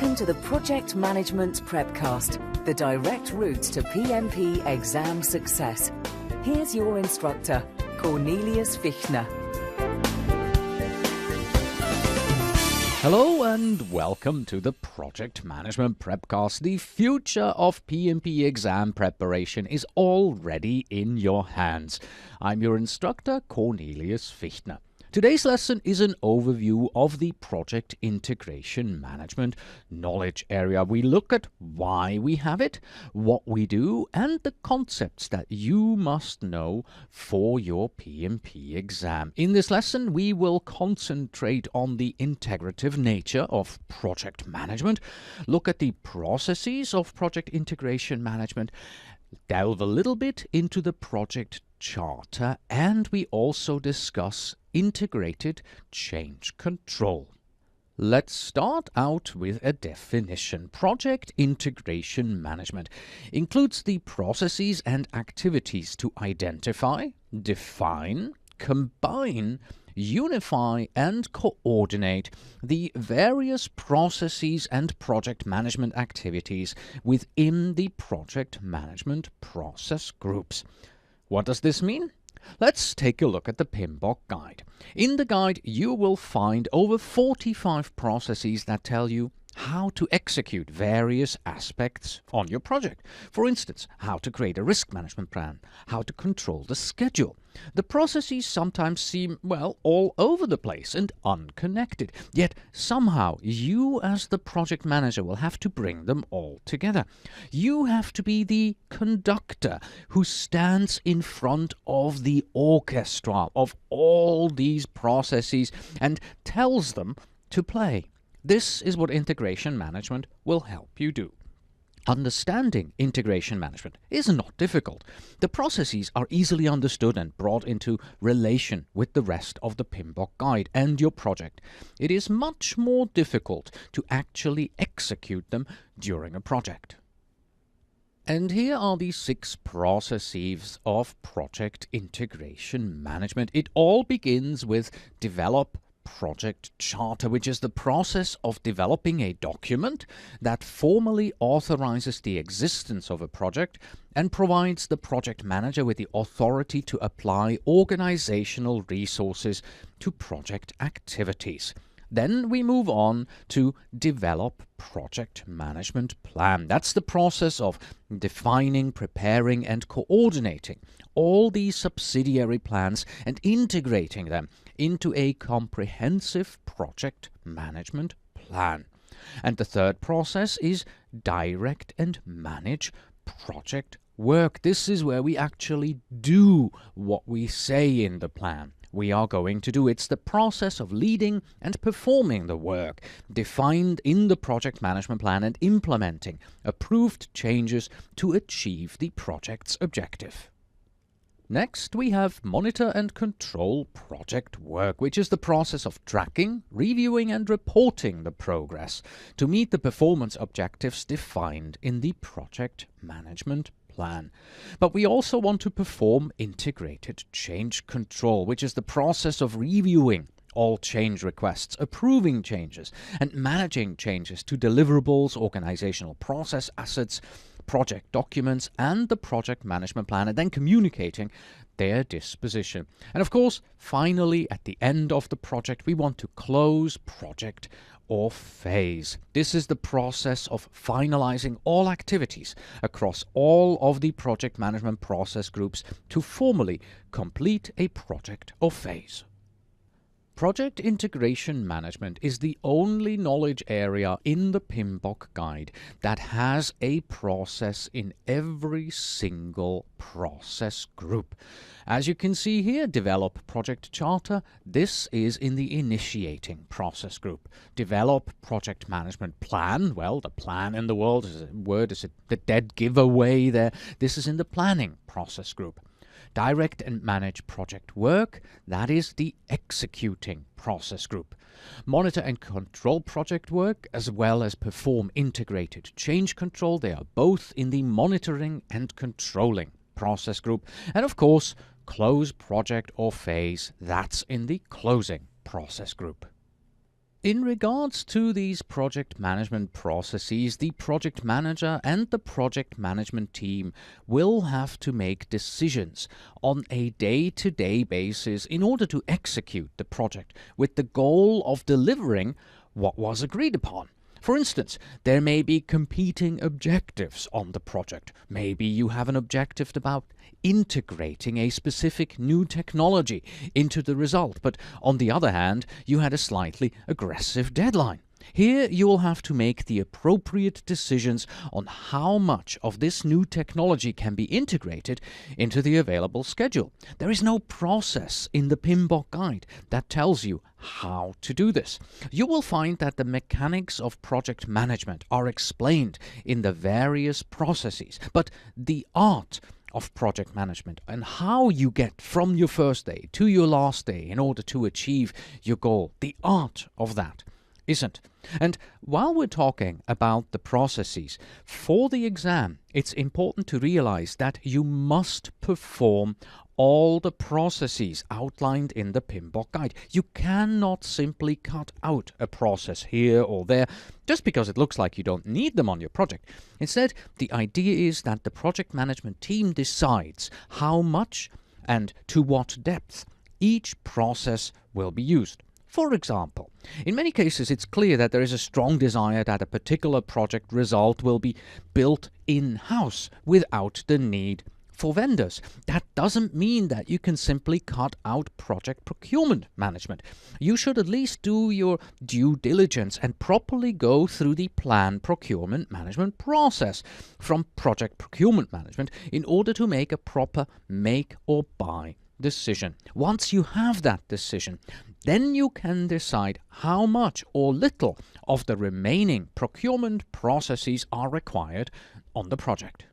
Welcome to the Project Management Prepcast, the direct route to PMP exam success. Here's your instructor, Cornelius Fichtner. Hello and welcome to the Project Management Prepcast. The future of PMP exam preparation is already in your hands. I'm your instructor, Cornelius Fichtner. Today's lesson is an overview of the Project Integration Management knowledge area. We look at why we have it, what we do, and the concepts that you must know for your PMP exam. In this lesson, we will concentrate on the integrative nature of project management, look at the processes of project integration management, delve a little bit into the project charter, and we also discuss integrated change control. Let's start out with a definition. Project integration management includes the processes and activities to identify, define, combine, unify and coordinate the various processes and project management activities within the project management process groups. What does this mean? Let's take a look at the PMBOK guide. In the guide, you will find over 45 processes that tell you how to execute various aspects on your project. For instance, how to create a risk management plan, how to control the schedule. The processes sometimes seem, all over the place and unconnected. Yet somehow you as the project manager will have to bring them all together. You have to be the conductor who stands in front of the orchestra of all these processes and tells them to play. This is what integration management will help you do. Understanding integration management is not difficult. The processes are easily understood and brought into relation with the rest of the PMBOK guide and your project. It is much more difficult to actually execute them during a project. And here are the 6 processes of project integration management. It all begins with develop project charter, which is the process of developing a document that formally authorizes the existence of a project and provides the project manager with the authority to apply organizational resources to project activities. Then we move on to develop project management plan. That's the process of defining, preparing, and coordinating all these subsidiary plans and integrating them into a comprehensive project management plan. And the third process is direct and manage project work. This is where we actually do what we say in the plan we are going to do. It's the process of leading and performing the work defined in the project management plan and implementing approved changes to achieve the project's objective. Next, we have monitor and control project work, which is the process of tracking, reviewing and reporting the progress to meet the performance objectives defined in the project management plan. But we also want to perform integrated change control, which is the process of reviewing all change requests, approving changes, and managing changes to deliverables, organizational process assets, project documents, and the project management plan, and then communicating their disposition. And of course, finally, at the end of the project, we want to close project or phase. This is the process of finalizing all activities across all of the project management process groups to formally complete a project or phase. Project integration management is the only knowledge area in the PMBOK guide that has a process in every single process group. As you can see here, develop project charter. This is in the initiating process group. Develop project management plan. Well, the plan in the word is the dead giveaway there. This is in the planning process group. Direct and manage project work, that is the executing process group. Monitor and control project work, as well as perform integrated change control, they are both in the monitoring and controlling process group. And of course, close project or phase, that's in the closing process group. In regards to these project management processes, the project manager and the project management team will have to make decisions on a day-to-day basis in order to execute the project with the goal of delivering what was agreed upon. For instance, there may be competing objectives on the project. Maybe you have an objective about integrating a specific new technology into the result, but on the other hand, you had a slightly aggressive deadline. Here you will have to make the appropriate decisions on how much of this new technology can be integrated into the available schedule. There is no process in the PMBOK guide that tells you how to do this. You will find that the mechanics of project management are explained in the various processes, but the art of project management and how you get from your first day to your last day in order to achieve your goal, the art of that isn't. And while we're talking about the processes, for the exam, it's important to realize that you must perform all the processes outlined in the PMBOK guide. You cannot simply cut out a process here or there just because it looks like you don't need them on your project. Instead, the idea is that the project management team decides how much and to what depth each process will be used. For example, in many cases it's clear that there is a strong desire that a particular project result will be built in-house without the need for vendors. That doesn't mean that you can simply cut out project procurement management. You should at least do your due diligence and properly go through the planned procurement management process from project procurement management in order to make a proper make or buy decision. Once you have that decision, then you can decide how much or little of the remaining procurement processes are required on the project.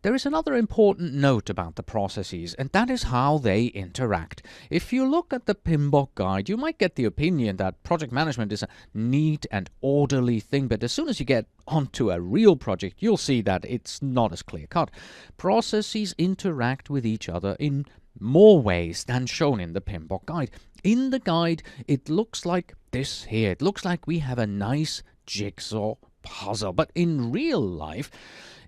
There is another important note about the processes, and that is how they interact. If you look at the PMBOK guide, you might get the opinion that project management is a neat and orderly thing, but as soon as you get onto a real project, you'll see that it's not as clear-cut. Processes interact with each other in more ways than shown in the PMBOK guide. In the guide, it looks like this here. It looks like we have a nice jigsaw puzzle, but in real life,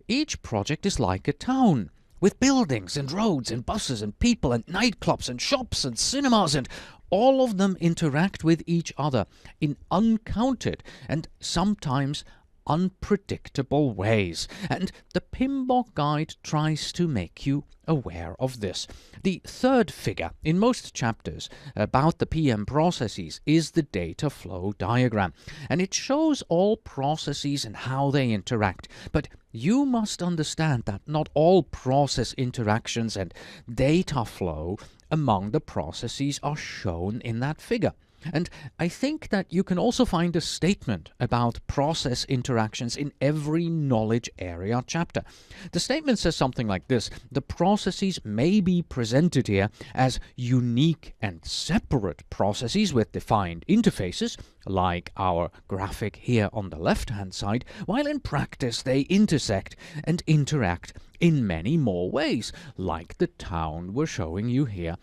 each project is like a town, with buildings and roads and buses and people and nightclubs and shops and cinemas, and all of them interact with each other in uncounted and sometimes unpredictable ways, and the PMBOK guide tries to make you aware of this. The third figure in most chapters about the PM processes is the data flow diagram, and it shows all processes and how they interact. But you must understand that not all process interactions and data flow among the processes are shown in that figure. And I think that you can also find a statement about process interactions in every knowledge area chapter. The statement says something like this: the processes may be presented here as unique and separate processes with defined interfaces, like our graphic here on the left-hand side, while in practice they intersect and interact in many more ways, like the town we're showing you here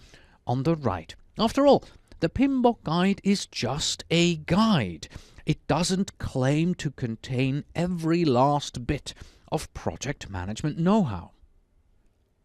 on the right. After all, the PMBOK guide is just a guide. It doesn't claim to contain every last bit of project management know-how.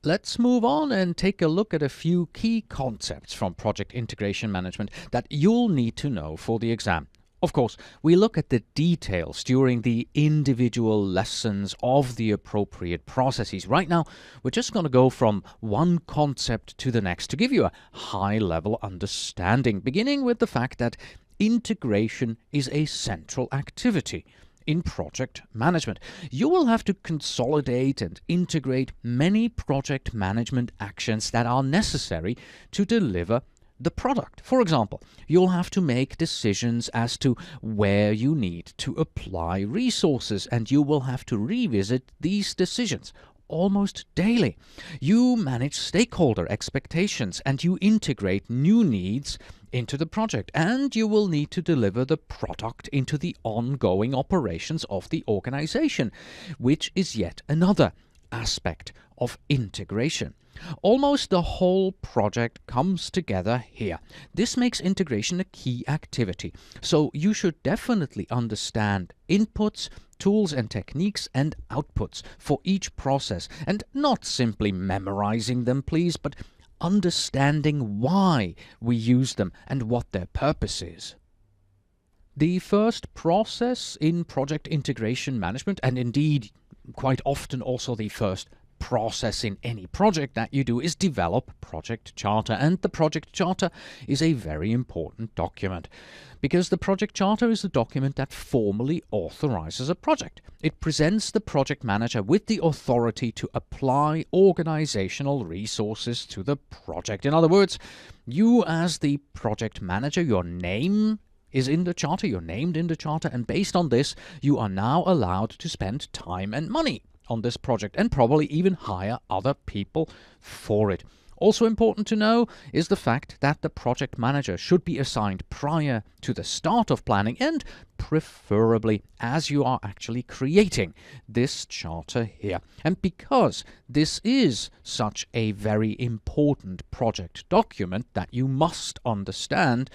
Let's move on and take a look at a few key concepts from project integration management that you'll need to know for the exam. Of course, we look at the details during the individual lessons of the appropriate processes. Right now, we're just going to go from one concept to the next to give you a high-level understanding, beginning with the fact that integration is a central activity in project management. You will have to consolidate and integrate many project management actions that are necessary to deliver the product. For example, you'll have to make decisions as to where you need to apply resources, and you will have to revisit these decisions almost daily. You manage stakeholder expectations, and you integrate new needs into the project, and you will need to deliver the product into the ongoing operations of the organization, which is yet another aspect of integration. Almost the whole project comes together here. This makes integration a key activity, so you should definitely understand inputs, tools and techniques and outputs for each process, and not simply memorizing them, please, but understanding why we use them and what their purpose is. The first process in project integration management, and indeed quite often also the first process in any project that you do, is develop project charter. And the project charter is a very important document because the project charter is the document that formally authorizes a project. It presents the project manager with the authority to apply organizational resources to the project. In other words, you as the project manager, your name is in the charter, you're named in the charter, and based on this, you are now allowed to spend time and money on this project and probably even hire other people for it. Also important to know is the fact that the project manager should be assigned prior to the start of planning and preferably as you are actually creating this charter here. And because this is such a very important project document that you must understand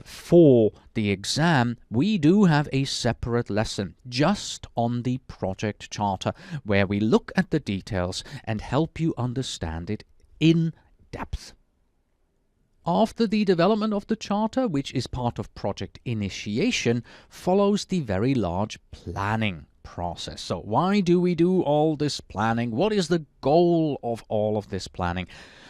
for the exam, we do have a separate lesson just on the project charter where we look at the details and help you understand it in depth. After the development of the charter, which is part of project initiation, follows the very large planning process. So why do we do all this planning? What is the goal of all of this planning?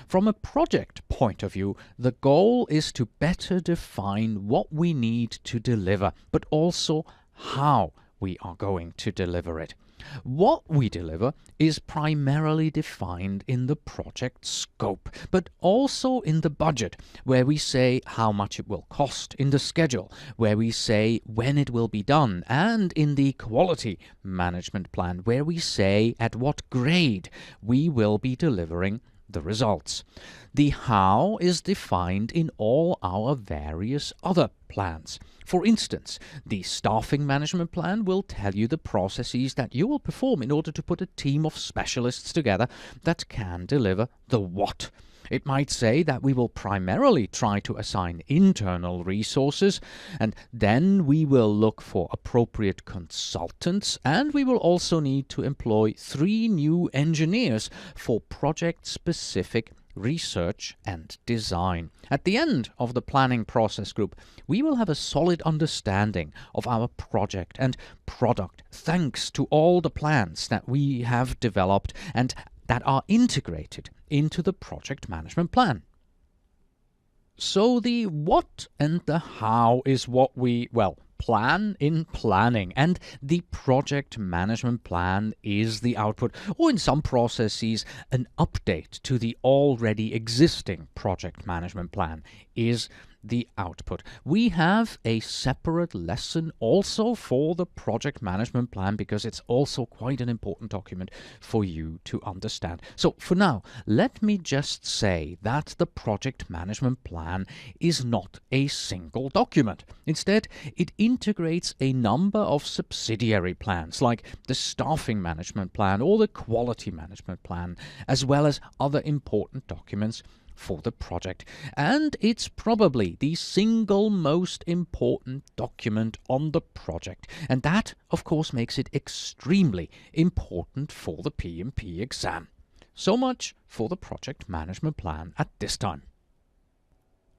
From a project point of view, the goal is to better define what we need to deliver, but also how we are going to deliver it. What we deliver is primarily defined in the project scope, but also in the budget, where we say how much it will cost, in the schedule, where we say when it will be done, and in the quality management plan, where we say at what grade we will be delivering the results. The how is defined in all our various other plans. For instance, the staffing management plan will tell you the processes that you will perform in order to put a team of specialists together that can deliver the what. It might say that we will primarily try to assign internal resources, and then we will look for appropriate consultants, and we will also need to employ 3 new engineers for project-specific research and design. At the end of the planning process group, we will have a solid understanding of our project and product thanks to all the plans that we have developed and that are integrated into the project management plan. So the what and the how is what we, plan in planning, and the project management plan is the output, or in some processes, an update to the already existing project management plan is the output. We have a separate lesson also for the project management plan because it's also quite an important document for you to understand. So for now, let me just say that the project management plan is not a single document. Instead, it integrates a number of subsidiary plans like the staffing management plan or the quality management plan, as well as other important documents for the project, and it's probably the single most important document on the project, and that of course makes it extremely important for the PMP exam. So much for the project management plan at this time.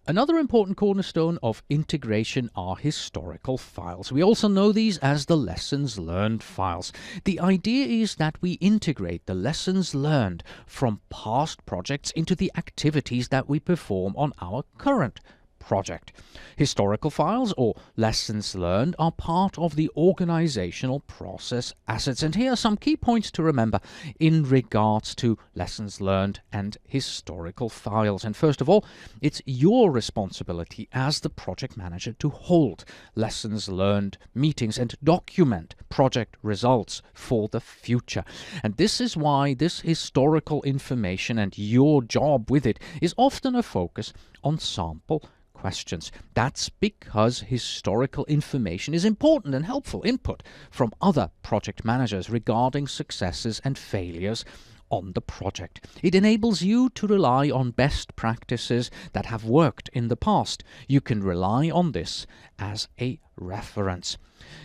Another important cornerstone of integration are historical files. We also know these as the lessons learned files. The idea is that we integrate the lessons learned from past projects into the activities that we perform on our current project. Historical files, or lessons learned, are part of the organizational process assets. And here are some key points to remember in regards to lessons learned and historical files. And first of all, it's your responsibility as the project manager to hold lessons learned meetings and document project results for the future. And this is why this historical information and your job with it is often a focus on sample questions. That's because historical information is important and helpful input from other project managers regarding successes and failures on the project. It enables you to rely on best practices that have worked in the past. You can rely on this as a reference.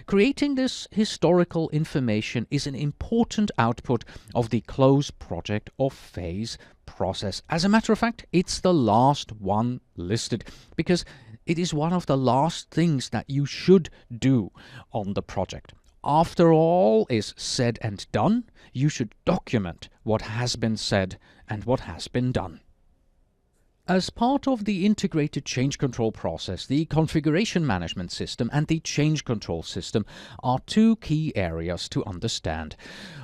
Creating this historical information is an important output of the close project or phase process. As a matter of fact, it's the last one listed because it is one of the last things that you should do on the project. After all is said and done, you should document what has been said and what has been done. As part of the integrated change control process, the configuration management system and the change control system are two key areas to understand.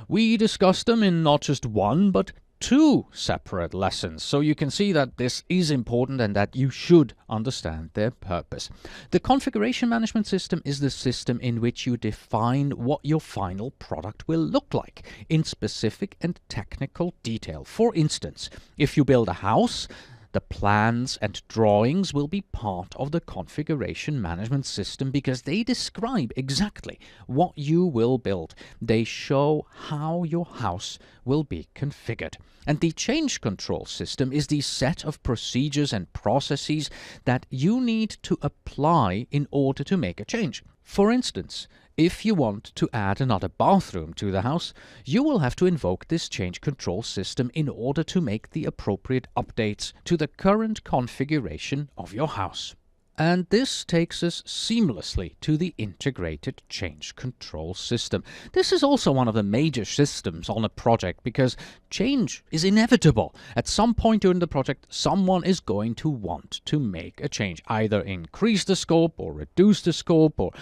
We discussed them in not just one, but two separate lessons, so you can see that this is important and that you should understand their purpose. The configuration management system is the system in which you define what your final product will look like in specific and technical detail. For instance, if you build a house, the plans and drawings will be part of the configuration management system because they describe exactly what you will build. They show how your house will be configured. And the change control system is the set of procedures and processes that you need to apply in order to make a change. For instance, if you want to add another bathroom to the house, you will have to invoke this change control system in order to make the appropriate updates to the current configuration of your house. And this takes us seamlessly to the integrated change control system. This is also one of the major systems on a project because change is inevitable. At some point during the project, someone is going to want to make a change, either increase the scope or reduce the scope, or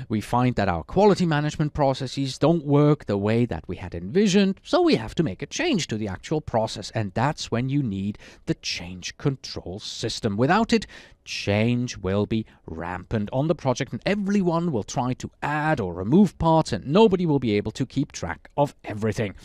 we find that our quality management processes don't work the way that we had envisioned, so we have to make a change to the actual process, and that's when you need the change control system. Without it, change will be rampant on the project and everyone will try to add or remove parts and nobody will be able to keep track of everything.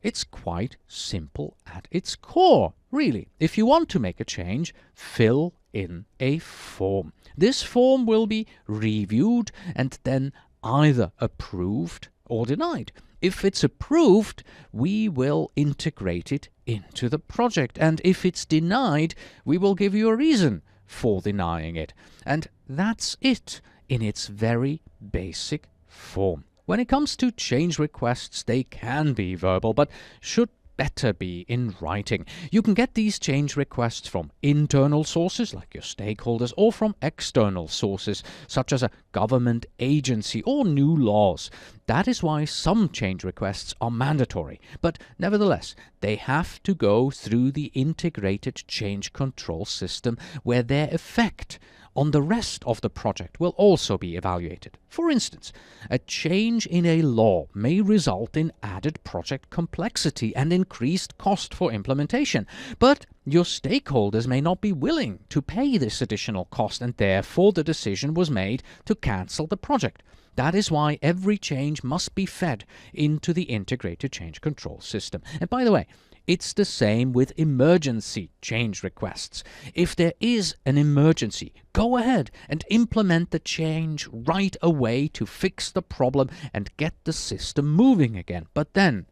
It's quite simple at its core, really. If you want to make a change, fill in a form. This form will be reviewed and then either approved or denied. If it's approved, we will integrate it into the project, and if it's denied, we will give you a reason for denying it. And that's it in its very basic form. When it comes to change requests, they can be verbal, but should better be in writing. You can get these change requests from internal sources like your stakeholders or from external sources such as a government agency or new laws. That is why some change requests are mandatory, but nevertheless they have to go through the integrated change control system where their effect on the rest of the project will also be evaluated. For instance, a change in a law may result in added project complexity and increased cost for implementation, but your stakeholders may not be willing to pay this additional cost, and therefore the decision was made to cancel the project. That is why every change must be fed into the integrated change control system. And by the way, it's the same with emergency change requests. If there is an emergency, go ahead and implement the change right away to fix the problem and get the system moving again. But then,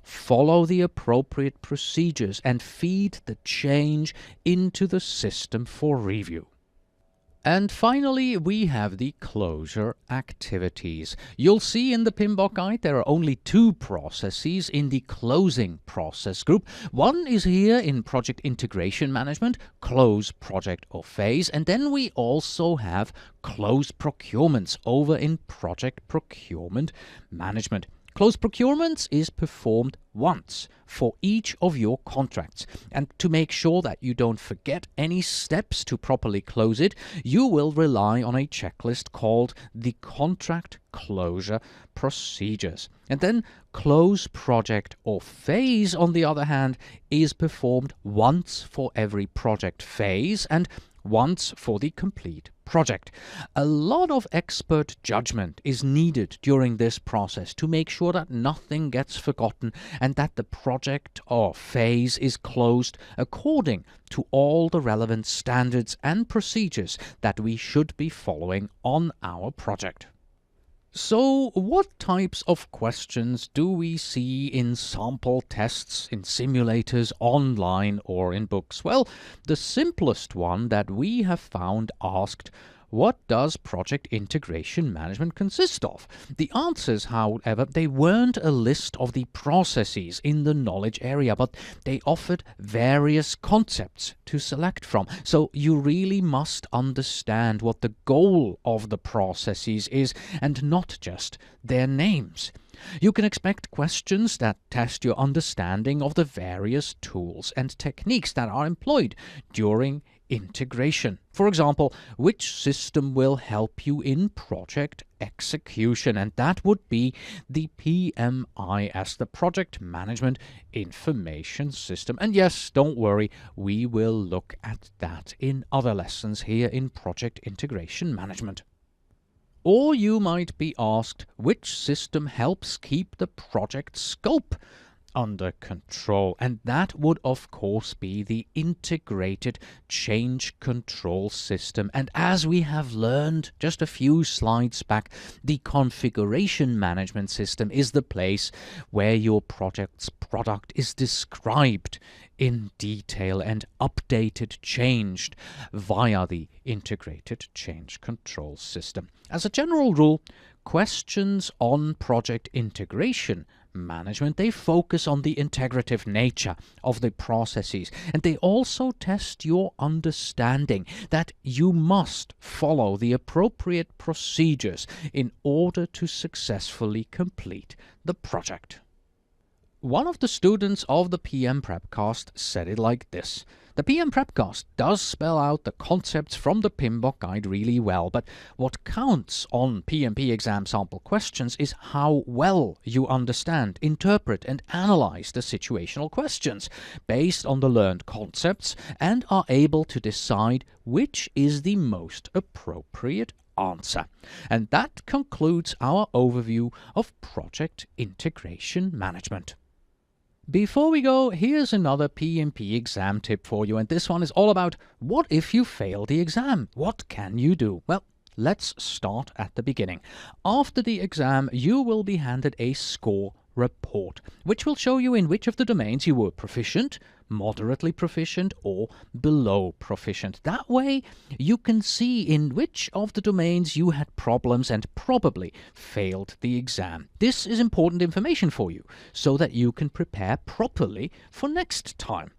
follow the appropriate procedures and feed the change into the system for review. And finally, we have the closure activities. You'll see in the PMBOK guide there are only two processes in the closing process group. One is here in project integration management, close project or phase, and then we also have close procurements over in project procurement management. Close procurements is performed once for each of your contracts, and to make sure that you don't forget any steps to properly close it, you will rely on a checklist called the contract closure procedures. And then close project or phase, on the other hand, is performed once for every project phase and once for the complete project. A lot of expert judgment is needed during this process to make sure that nothing gets forgotten and that the project or phase is closed according to all the relevant standards and procedures that we should be following on our project. So, what types of questions do we see in sample tests, in simulators, online, or in books? Well, the simplest one that we have found asked, what does project integration management consist of? The answers, however, they weren't a list of the processes in the knowledge area, but they offered various concepts to select from. So you really must understand what the goal of the processes is and not just their names. You can expect questions that test your understanding of the various tools and techniques that are employed during integration. For example, which system will help you in project execution? And that would be the PMI as the Project Management Information System. And yes, don't worry, we will look at that in other lessons here in Project Integration Management. Or you might be asked, which system helps keep the project scope under control? And that would of course be the integrated change control system. And as we have learned just a few slides back, the configuration management system is the place where your project's product is described in detail and updated, changed via the integrated change control system. As a general rule, questions on project integration management, they focus on the integrative nature of the processes, and they also test your understanding that you must follow the appropriate procedures in order to successfully complete the project. One of the students of the PM Prepcast said it like this: the PM Prepcast does spell out the concepts from the PMBOK guide really well, but what counts on PMP exam sample questions is how well you understand, interpret, and analyze the situational questions based on the learned concepts and are able to decide which is the most appropriate answer. And that concludes our overview of project integration management. Before we go, here's another PMP exam tip for you, and this one is all about what if you fail the exam? What can you do? Well, let's start at the beginning. After the exam, you will be handed a score report, which will show you in which of the domains you were proficient, moderately proficient, or below proficient. That way, you can see in which of the domains you had problems and probably failed the exam. This is important information for you, so that you can prepare properly for next time.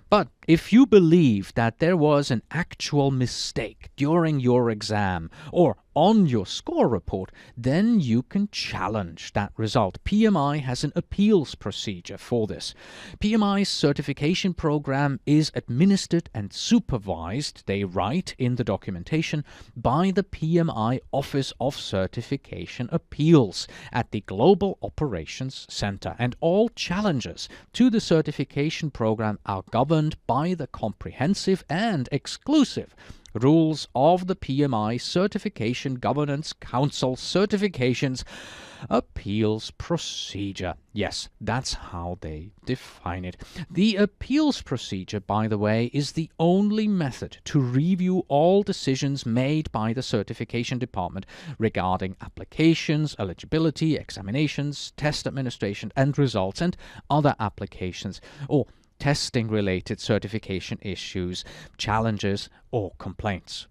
But if you believe that there was an actual mistake during your exam or on your score report, then you can challenge that result. PMI has an appeals procedure for this. PMI's certification program is administered and supervised, they write in the documentation, by the PMI Office of Certification Appeals at the Global Operations Center, and all challenges to the certification program are governed by the comprehensive and exclusive rules of the PMI Certification Governance Council Certifications Appeals Procedure. Yes, that's how they define it. The appeals procedure, by the way, is the only method to review all decisions made by the certification department regarding applications, eligibility, examinations, test administration and results, and other applications or testing-related certification issues, challenges, or complaints.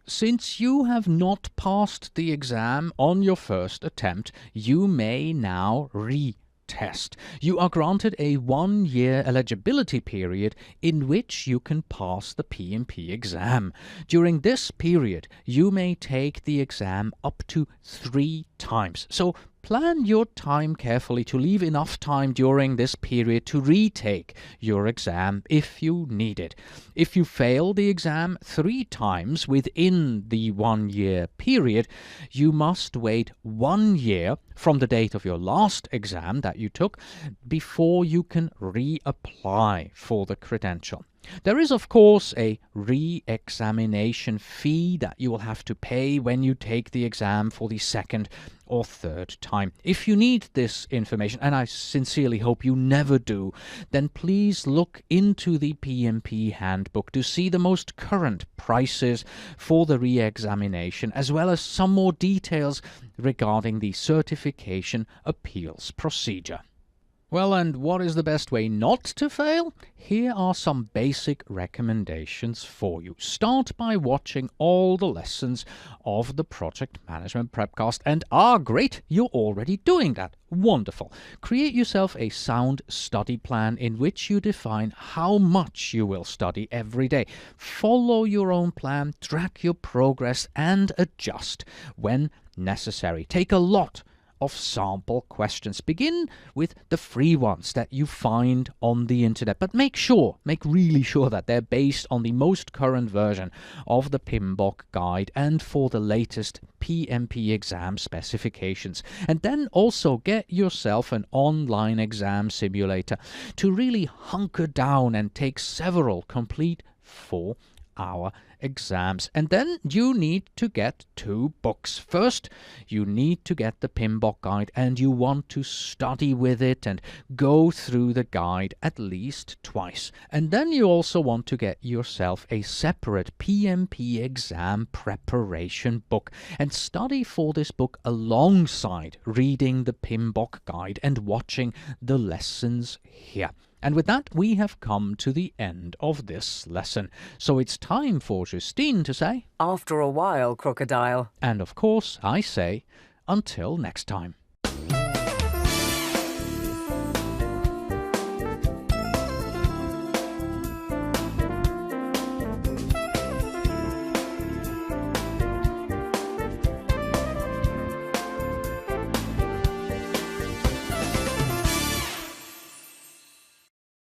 Since you have not passed the exam on your first attempt, you may now retest. You are granted a 1-year eligibility period in which you can pass the PMP exam. During this period, you may take the exam up to 3 times. So plan your time carefully to leave enough time during this period to retake your exam if you need it. If you fail the exam 3 times within the 1-year period, you must wait 1 year from the date of your last exam that you took before you can reapply for the credential. There is, of course, a re-examination fee that you will have to pay when you take the exam for the second or third time. If you need this information, and I sincerely hope you never do, then please look into the PMP handbook to see the most current prices for the re-examination, as well as some more details regarding the certification appeals procedure. Well, and what is the best way not to fail? Here are some basic recommendations for you. Start by watching all the lessons of the Project Management Prepcast, and great, you're already doing that. Wonderful. Create yourself a sound study plan in which you define how much you will study every day. Follow your own plan, track your progress, and adjust when necessary. Take a lot of sample questions. Begin with the free ones that you find on the internet, but make really sure that they're based on the most current version of the PMBOK guide and for the latest PMP exam specifications. And then also get yourself an online exam simulator to really hunker down and take several complete 4-hour exams. And then you need to get 2 books. First, you need to get the PMBOK guide, and you want to study with it and go through the guide at least twice. And then you also want to get yourself a separate PMP exam preparation book and study for this book alongside reading the PMBOK guide and watching the lessons here. And with that, we have come to the end of this lesson. So it's time for Justine to say, After a while, crocodile. and of course I say, until next time.